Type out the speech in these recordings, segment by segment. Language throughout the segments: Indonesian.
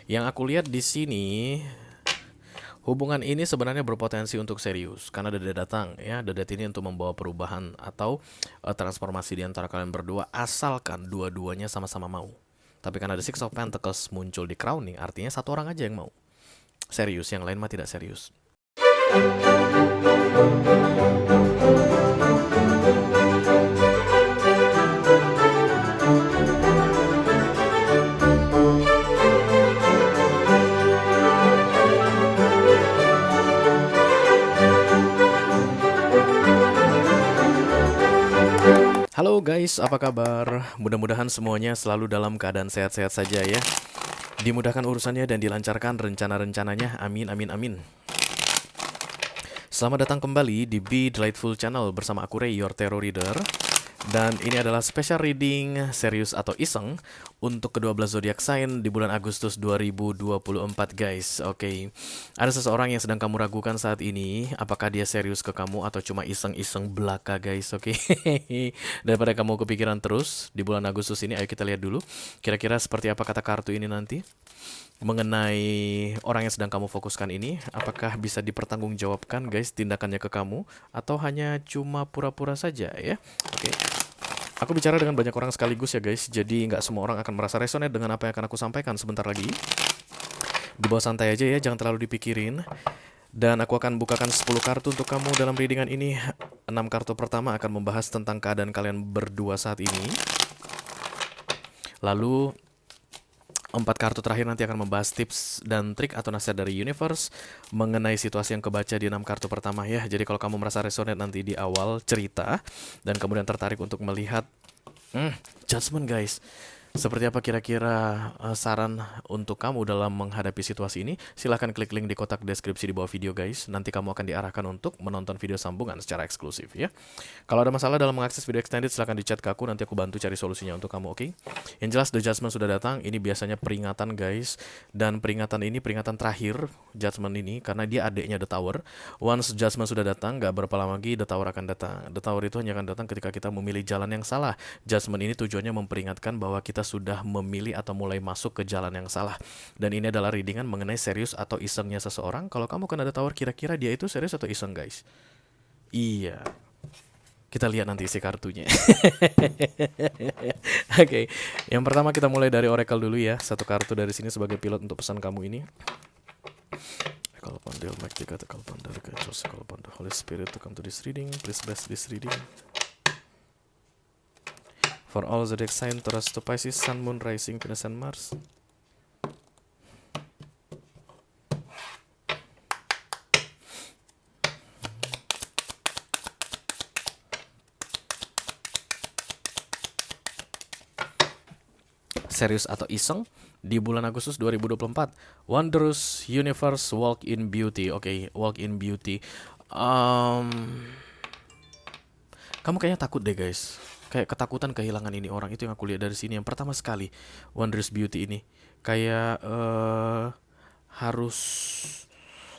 Yang aku lihat di sini, hubungan ini sebenarnya berpotensi untuk serius karena Dedet datang ya. Dedet ini untuk membawa perubahan atau transformasi di antara kalian berdua asalkan dua-duanya sama-sama mau. Tapi karena ada Six of Pentacles muncul di crowning, artinya satu orang aja yang mau serius, yang lain mah tidak serius. Halo guys, apa kabar? Mudah-mudahan semuanya selalu dalam keadaan sehat-sehat saja ya. Dimudahkan urusannya dan dilancarkan rencana-rencananya. Amin, amin, amin. Selamat datang kembali di Be Delightful Channel bersama aku Ray, your tarot reader. Dan ini adalah special reading serius atau iseng untuk ke-12 zodiak sign di bulan Agustus 2024 guys. Oke. Ada seseorang yang sedang kamu ragukan saat ini, apakah dia serius ke kamu atau cuma iseng-iseng belaka guys. Oke. Daripada kamu kepikiran terus di bulan Agustus ini, ayo kita lihat dulu kira-kira seperti apa kata kartu ini nanti mengenai orang yang sedang kamu fokuskan ini. Apakah bisa dipertanggungjawabkan guys tindakannya ke kamu atau hanya cuma pura-pura saja ya. Oke. Aku bicara dengan banyak orang sekaligus ya guys, jadi nggak semua orang akan merasa resonate dengan apa yang akan aku sampaikan sebentar lagi. Dibawa santai aja ya, jangan terlalu dipikirin. Dan aku akan bukakan 10 kartu untuk kamu dalam readingan ini. 6 kartu pertama akan membahas tentang keadaan kalian berdua saat ini. Lalu 4 kartu terakhir nanti akan membahas tips dan trik atau nasihat dari universe mengenai situasi yang kebaca di 6 kartu pertama ya. Jadi kalau kamu merasa resonate nanti di awal cerita dan kemudian tertarik untuk melihat judgment guys, seperti apa kira-kira saran untuk kamu dalam menghadapi situasi ini, silahkan klik link di kotak deskripsi di bawah video guys. Nanti kamu akan diarahkan untuk menonton video sambungan secara eksklusif ya. Kalau ada masalah dalam mengakses video extended, silahkan di chat ke aku, nanti aku bantu cari solusinya untuk kamu, oke? Yang jelas the judgment sudah datang, ini biasanya peringatan guys. Dan peringatan ini peringatan terakhir judgment ini karena dia adiknya the tower. Once judgment sudah datang, gak berapa lama lagi the tower akan datang. The tower itu hanya akan datang ketika kita memilih jalan yang salah. Judgment ini tujuannya memperingatkan bahwa kita sudah memilih atau mulai masuk ke jalan yang salah. Dan ini adalah readingan mengenai serius atau isengnya seseorang. Kalau kamu kena ada tawar, kira-kira dia itu serius atau iseng guys? Iya. Kita lihat nanti isi kartunya. Oke. Yang pertama kita mulai dari oracle dulu ya. Satu kartu dari sini sebagai pilot untuk pesan kamu ini. Kalau upon the Almighty God, call upon the Archangels, call upon the Holy Spirit to come to this reading. Please bless this reading. For all zodiac sign, Taurus to Pisces, Sun, Moon, Rising, Venus, and Mars. Serius atau iseng di bulan Agustus 2024. Wondrous Universe, Walk in Beauty. Oke, Walk in Beauty. Kamu kayaknya takut deh guys. Kayak ketakutan kehilangan ini orang, itu yang aku lihat dari sini. Yang pertama sekali, Wondrous Beauty ini kayak harus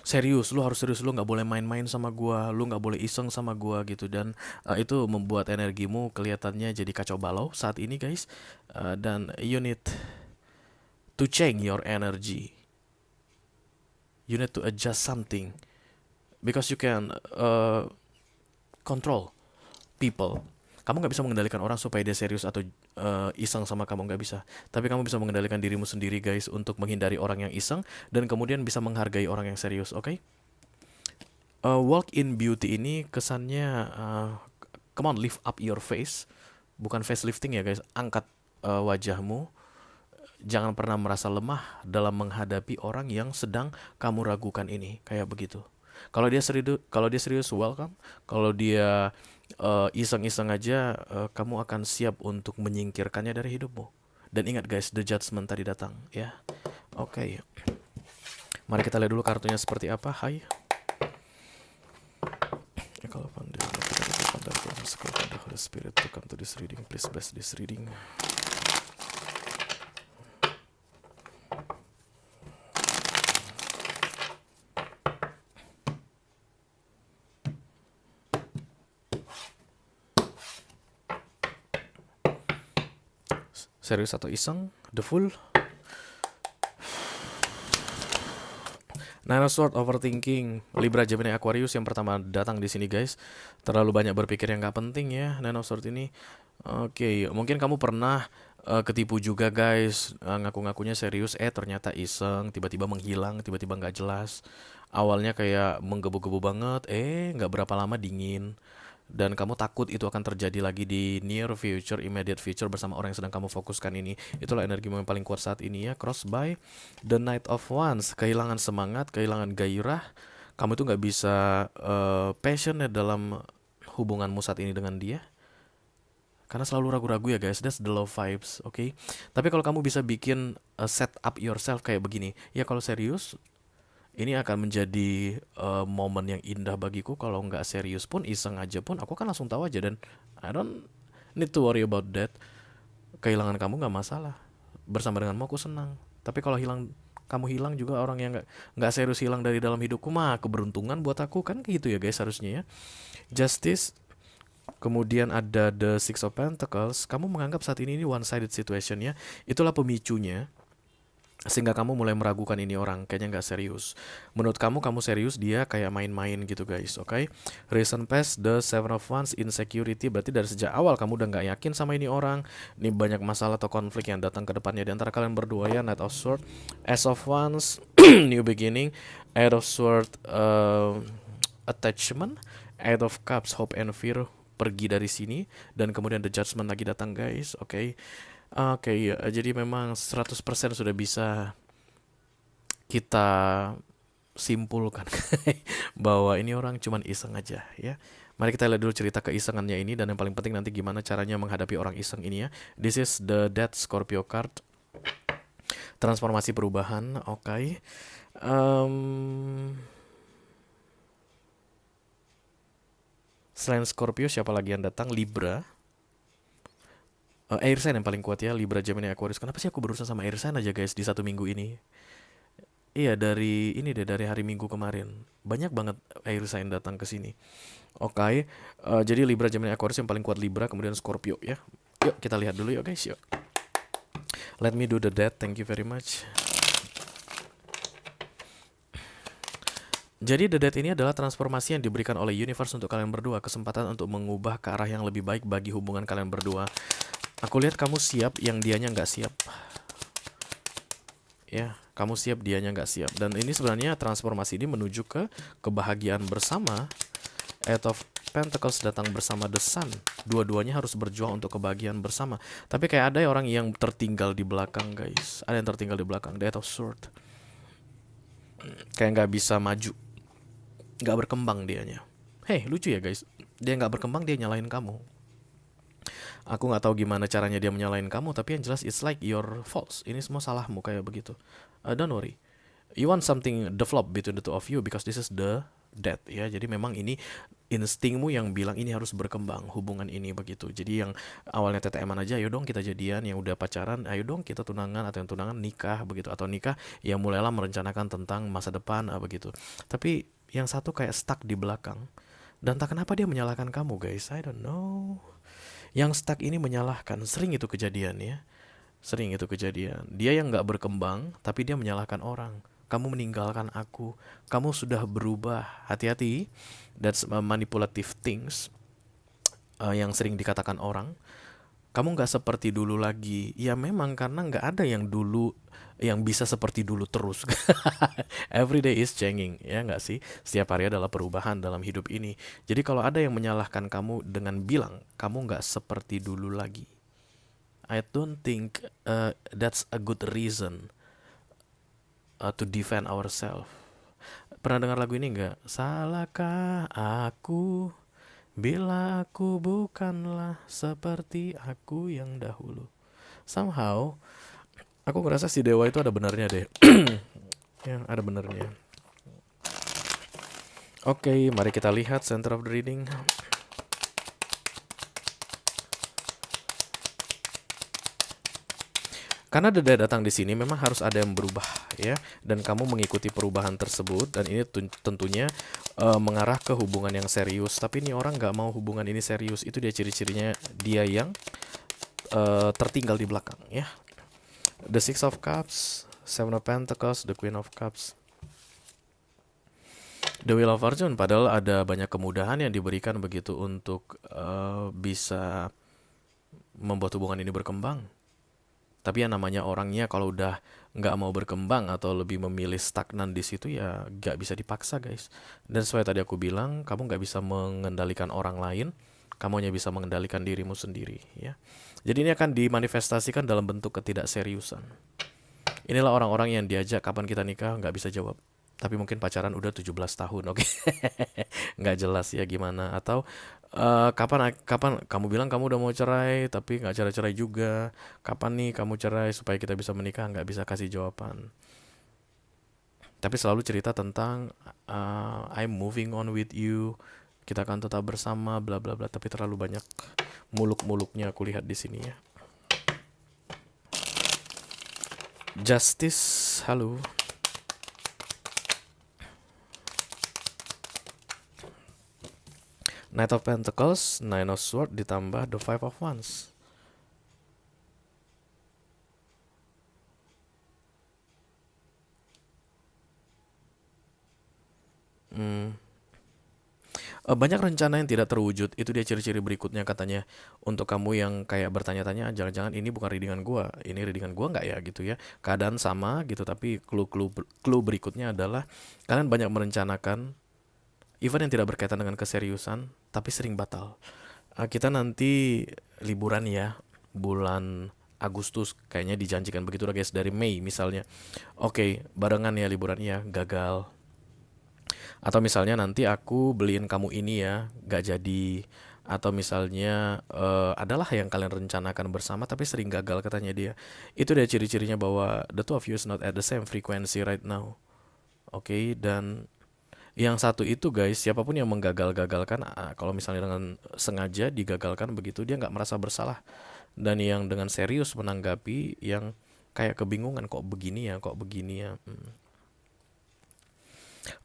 serius, lu harus serius, lu nggak boleh main-main sama gua, lu nggak boleh iseng sama gua gitu. Dan itu membuat energimu kelihatannya jadi kacau balau saat ini guys. Dan you need to change your energy, you need to adjust something because you can control people. Kamu nggak bisa mengendalikan orang supaya dia serius atau iseng sama kamu, nggak bisa. Tapi kamu bisa mengendalikan dirimu sendiri guys untuk menghindari orang yang iseng dan kemudian bisa menghargai orang yang serius, oke? Walk in beauty ini kesannya come on, lift up your face. Bukan facelifting ya guys, angkat wajahmu. Jangan pernah merasa lemah dalam menghadapi orang yang sedang kamu ragukan ini, kayak begitu. Kalau dia serius, welcome. Kalau dia iseng-iseng aja, kamu akan siap untuk menyingkirkannya dari hidupmu. Dan ingat guys, the judgment tadi datang ya. Oke. Mari kita lihat dulu kartunya seperti apa. Hai. Kalau pandai, the Holy Spirit to come to this reading. Please bless this reading. Serius atau iseng? The Fool. Nine of Swords, overthinking. Libra, Gemini, Aquarius yang pertama datang di sini guys. Terlalu banyak berpikir yang nggak penting ya Nine of Swords ini. Oke, mungkin kamu pernah ketipu juga guys. Ngaku-ngakunya serius, ternyata iseng, tiba-tiba menghilang, tiba-tiba nggak jelas. Awalnya kayak menggebu-gebu banget, nggak berapa lama dingin. Dan kamu takut itu akan terjadi lagi di near future, immediate future bersama orang yang sedang kamu fokuskan ini. Itulah energimu yang paling kuat saat ini ya. Cross by the Knight of Wands, kehilangan semangat, kehilangan gairah. Kamu itu nggak bisa passionate dalam hubunganmu saat ini dengan dia. Karena selalu ragu-ragu ya guys, that's the low vibes, oke? Tapi kalau kamu bisa bikin set up yourself kayak begini, ya kalau serius, ini akan menjadi momen yang indah bagiku. Kalau nggak serius pun, iseng aja pun, aku kan langsung tahu aja. Dan I don't need to worry about that. Kehilangan kamu nggak masalah. Bersama denganmu aku senang. Tapi kalau kamu hilang juga, orang yang nggak serius hilang dari dalam hidupku, mah keberuntungan buat aku kan gitu ya guys harusnya ya. Justice. Kemudian ada the Six of Pentacles. Kamu menganggap saat ini one sided situation ya. Itulah pemicunya sehingga kamu mulai meragukan ini orang kayaknya nggak serius. Menurut kamu serius, dia kayak main-main gitu guys, oke? Recent past, the Seven of Wands, insecurity. Berarti dari sejak awal kamu udah nggak yakin sama ini orang. Ini banyak masalah atau konflik yang datang ke depannya di antara kalian berdua ya. Knight of Swords, Ace of Wands, new beginning. Eight of Swords, attachment. Eight of Cups, hope and fear, pergi dari sini. Dan kemudian the Judgment lagi datang guys, oke? Oke, ya. Jadi memang 100% sudah bisa kita simpulkan bahwa ini orang cuman iseng aja ya. Mari kita lihat dulu cerita keisengannya ini, dan yang paling penting nanti gimana caranya menghadapi orang iseng ini ya. This is the Death Scorpio card. Transformasi perubahan, oke. Selain Scorpio, siapa lagi yang datang? Libra. Air sign yang paling kuat ya, Libra, Gemini, Aquarius. Kenapa sih aku berusaha sama air sign aja guys di satu minggu ini? Iya, dari ini deh, dari hari Minggu kemarin. Banyak banget air sign datang ke sini. Oke, jadi Libra, Gemini, Aquarius yang paling kuat Libra, kemudian Scorpio ya. Yuk kita lihat dulu yuk guys, yuk. Let me do the death, thank you very much. Jadi The Death ini adalah transformasi yang diberikan oleh universe untuk kalian berdua, kesempatan untuk mengubah ke arah yang lebih baik bagi hubungan kalian berdua. Aku lihat kamu siap, yang dianya nggak siap. Ya, kamu siap, dianya nggak siap. Dan ini sebenarnya transformasi ini menuju ke kebahagiaan bersama. Eight of Pentacles datang bersama the Sun. Dua-duanya harus berjuang untuk kebahagiaan bersama. Tapi kayak ada orang yang tertinggal di belakang guys. Ada yang tertinggal di belakang. The Eight of Swords. Kayak nggak bisa maju, nggak berkembang dianya. Hey, lucu ya guys. Dia nggak berkembang, dia nyalahin kamu. Aku nggak tahu gimana caranya dia menyalahin kamu, tapi yang jelas it's like your fault. Ini semua salahmu kayak begitu. Don't worry. You want something develop between the two of you because this is the death ya. Jadi memang ini instingmu yang bilang ini harus berkembang hubungan ini begitu. Jadi yang awalnya TTM-an aja, ayo dong kita jadian. Yang udah pacaran, ayo dong kita tunangan. Atau yang tunangan nikah begitu. Atau nikah yang mulailah merencanakan tentang masa depan begitu. Tapi yang satu kayak stuck di belakang. Dan tak kenapa dia menyalahkan kamu guys, I don't know. Yang stuck ini menyalahkan, sering itu kejadian ya. Sering itu kejadian. Dia yang gak berkembang, tapi dia menyalahkan orang. Kamu meninggalkan aku, kamu sudah berubah. Hati-hati, that's manipulative things yang sering dikatakan orang. Kamu gak seperti dulu lagi. Ya memang karena gak ada yang dulu yang bisa seperti dulu terus. Every day is changing, ya nggak sih? Setiap hari adalah perubahan dalam hidup ini. Jadi kalau ada yang menyalahkan kamu dengan bilang kamu nggak seperti dulu lagi, I don't think that's a good reason to defend ourselves. Pernah dengar lagu ini nggak? Salahkah aku bila aku bukanlah seperti aku yang dahulu? Somehow aku ngerasa si Dewa itu ada benarnya deh. Ya, ada benernya. Oke, mari kita lihat center of the reading. Karena Deda datang di sini memang harus ada yang berubah ya, dan kamu mengikuti perubahan tersebut, dan ini tentunya mengarah ke hubungan yang serius. Tapi ini orang nggak mau hubungan ini serius, itu dia ciri-cirinya dia yang tertinggal di belakang ya. The Six of Cups, Seven of Pentacles, the Queen of Cups. The Wheel of Fortune, padahal ada banyak kemudahan yang diberikan begitu untuk bisa membuat hubungan ini berkembang. Tapi yang namanya orangnya kalau udah nggak mau berkembang atau lebih memilih stagnan di situ ya nggak bisa dipaksa guys. Dan sesuai tadi aku bilang, kamu nggak bisa mengendalikan orang lain, kamu hanya bisa mengendalikan dirimu sendiri ya. Jadi ini akan dimanifestasikan dalam bentuk ketidakseriusan. Inilah orang-orang yang diajak kapan kita nikah nggak bisa jawab. Tapi mungkin pacaran udah 17 tahun, oke. Nggak jelas ya gimana. Atau kapan kapan kamu bilang kamu udah mau cerai tapi nggak cerai-cerai juga. Kapan nih kamu cerai supaya kita bisa menikah, nggak bisa kasih jawaban. Tapi selalu cerita tentang I'm moving on with you. Kita akan tetap bersama bla bla bla, tapi terlalu banyak muluk-muluknya aku lihat di sini ya. Justice, halo. Knight of Pentacles, Nine of Swords ditambah The Five of Wands. Hmm. Banyak rencana yang tidak terwujud. Itu dia ciri-ciri berikutnya katanya. Untuk kamu yang kayak bertanya-tanya, jangan-jangan ini bukan readingan gua, ini readingan gua nggak ya gitu ya. Keadaan sama gitu, tapi clue berikutnya adalah kalian banyak merencanakan event yang tidak berkaitan dengan keseriusan, tapi sering batal. Kita nanti liburan ya, bulan Agustus kayaknya dijanjikan begitu lah guys, dari Mei misalnya. Oke, barengan ya liburan ya, gagal. Atau misalnya nanti aku beliin kamu ini ya, gak jadi. Atau misalnya adalah yang kalian rencanakan bersama tapi sering gagal katanya dia. Itu dia ciri-cirinya bahwa the two of you is not at the same frequency right now. Oke, dan yang satu itu guys, siapapun yang menggagal-gagalkan, kalau misalnya dengan sengaja digagalkan begitu, dia nggak merasa bersalah. Dan yang dengan serius menanggapi, yang kayak kebingungan, kok begini ya, kok begini ya.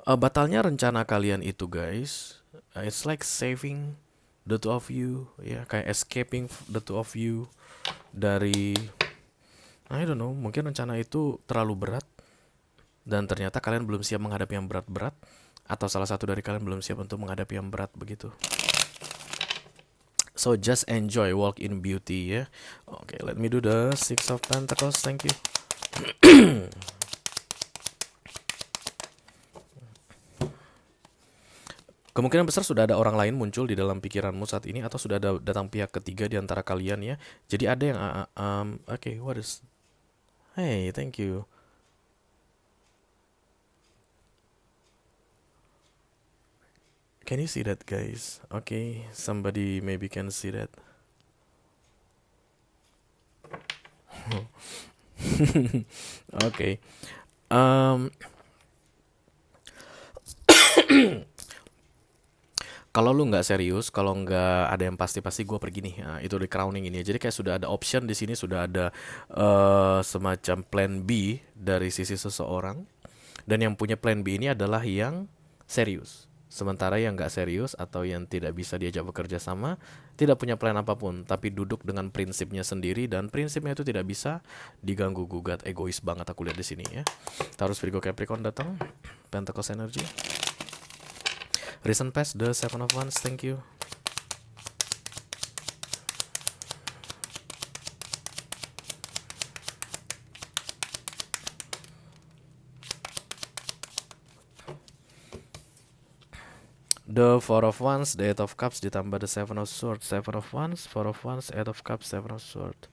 Batalnya rencana kalian itu guys, it's like saving the two of you, ya kayak escaping the two of you dari, I don't know, mungkin rencana itu terlalu berat dan ternyata kalian belum siap menghadapi yang berat-berat, atau salah satu dari kalian belum siap untuk menghadapi yang berat begitu. So just enjoy, walk in beauty ya. Okay, let me do the Six of Pentacles. Thank you. Kemungkinan besar sudah ada orang lain muncul di dalam pikiranmu saat ini, atau sudah ada datang pihak ketiga di antara kalian ya. Jadi ada yang okay, what is? Hey, thank you. Can you see that guys? Okay, somebody maybe can see that. Okay. Kalau lu nggak serius, kalau nggak ada yang pasti-pasti, gue pergi nih. Nah, itu di crowning ini. Jadi kayak sudah ada option di sini, sudah ada semacam plan B dari sisi seseorang. Dan yang punya plan B ini adalah yang serius. Sementara yang nggak serius atau yang tidak bisa diajak bekerja sama, tidak punya plan apapun, tapi duduk dengan prinsipnya sendiri, dan prinsipnya itu tidak bisa diganggu gugat. Egois banget aku lihat di sini ya. Taurus, Virgo, Capricorn datang. Pentacles energy. Recent past, the Seven of Wands, thank you. The Four of Wands, the Eight of Cups ditambah the Seven of Swords, Seven of Wands, Four of Wands, Eight of Cups, Seven of Swords.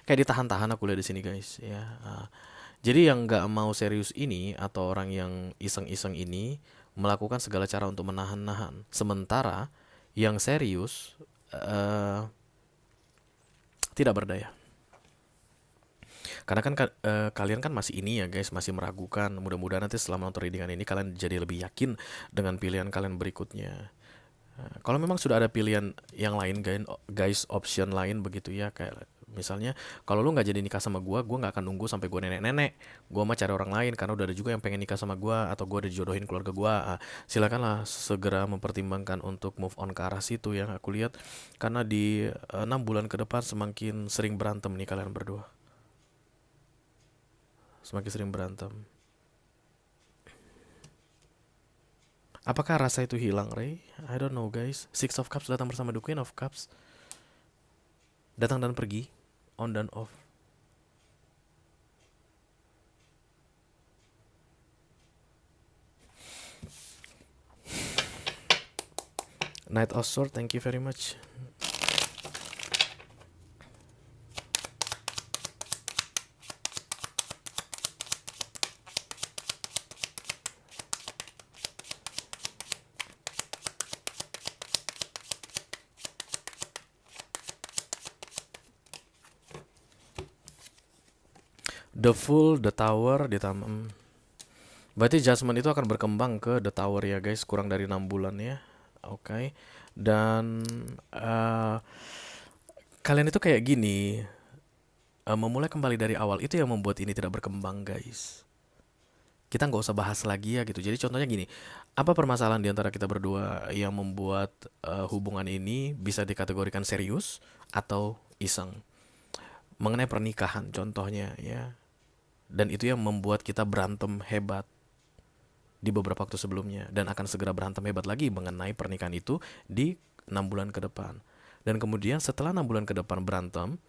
Kayak ditahan-tahan aku lihat di sini guys ya. Jadi yang nggak mau serius ini atau orang yang iseng-iseng ini melakukan segala cara untuk menahan-nahan. Sementara yang serius tidak berdaya. Karena kan kalian kan masih ini ya guys, masih meragukan. Mudah-mudahan nanti setelah menonton readingan ini kalian jadi lebih yakin dengan pilihan kalian berikutnya. Kalau memang sudah ada pilihan yang lain guys, option lain begitu ya, kayak misalnya kalau lu nggak jadi nikah sama gua nggak akan nunggu sampai gua nenek-nenek, gua mah cari orang lain karena udah ada juga yang pengen nikah sama gua, atau gua udah dijodohin keluarga gua. Silakanlah segera mempertimbangkan untuk move on ke arah situ yang aku lihat, karena di 6 bulan ke depan semakin sering berantem nih kalian berdua, semakin sering berantem. Apakah rasa itu hilang, Ray? I don't know, guys. Six of Cups datang bersama the Queen of Cups. Datang dan pergi, on dan off. Knight of Swords, thank you very much. The Fool, The Tower, ditambah. Berarti Judgment itu akan berkembang ke The Tower ya guys, kurang dari 6 bulan ya. Oke. Dan kalian itu kayak gini, memulai kembali dari awal itu yang membuat ini tidak berkembang guys. Kita nggak usah bahas lagi ya gitu. Jadi contohnya gini, apa permasalahan di antara kita berdua yang membuat hubungan ini bisa dikategorikan serius atau iseng? Mengenai pernikahan contohnya ya. Dan itu yang membuat kita berantem hebat di beberapa waktu sebelumnya dan akan segera berantem hebat lagi mengenai pernikahan itu di 6 bulan ke depan. Dan kemudian setelah 6 bulan ke depan berantem,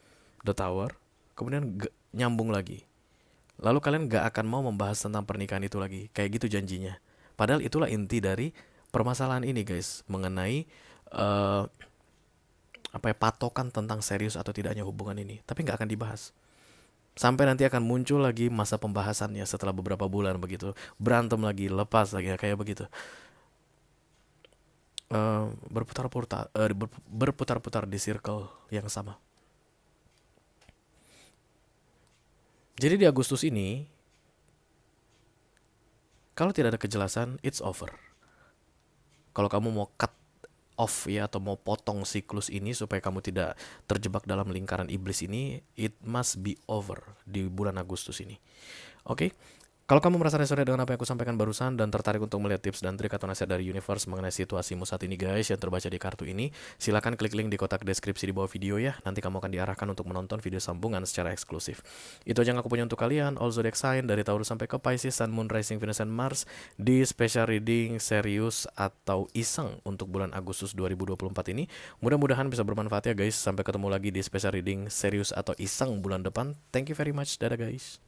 The Tower, kemudian nyambung lagi. Lalu kalian gak akan mau membahas tentang pernikahan itu lagi. Kayak gitu janjinya. Padahal itulah inti dari permasalahan ini guys, mengenai patokan tentang serius atau tidaknya hubungan ini. Tapi gak akan dibahas. Sampai nanti akan muncul lagi masa pembahasannya setelah beberapa bulan begitu. Berantem lagi, lepas lagi, kayak begitu. Berputar-putar di circle yang sama. Jadi di Agustus ini, kalau tidak ada kejelasan, it's over. Kalau kamu mau cut off ya, atau mau potong siklus ini supaya kamu tidak terjebak dalam lingkaran iblis ini, it must be over di bulan Agustus ini. Oke? Kalau kamu merasa resonate dengan apa yang aku sampaikan barusan dan tertarik untuk melihat tips dan trik atau nasihat dari universe mengenai situasimu saat ini guys yang terbaca di kartu ini, silakan klik link di kotak deskripsi di bawah video ya. Nanti kamu akan diarahkan untuk menonton video sambungan secara eksklusif. Itu aja yang aku punya untuk kalian. All zodiac sign dari Taurus sampai ke Pisces, Sun, Moon, Rising, Venus, and Mars di special reading serius atau iseng untuk bulan Agustus 2024 ini. Mudah-mudahan bisa bermanfaat ya guys. Sampai ketemu lagi di special reading serius atau iseng bulan depan. Thank you very much. Dadah guys.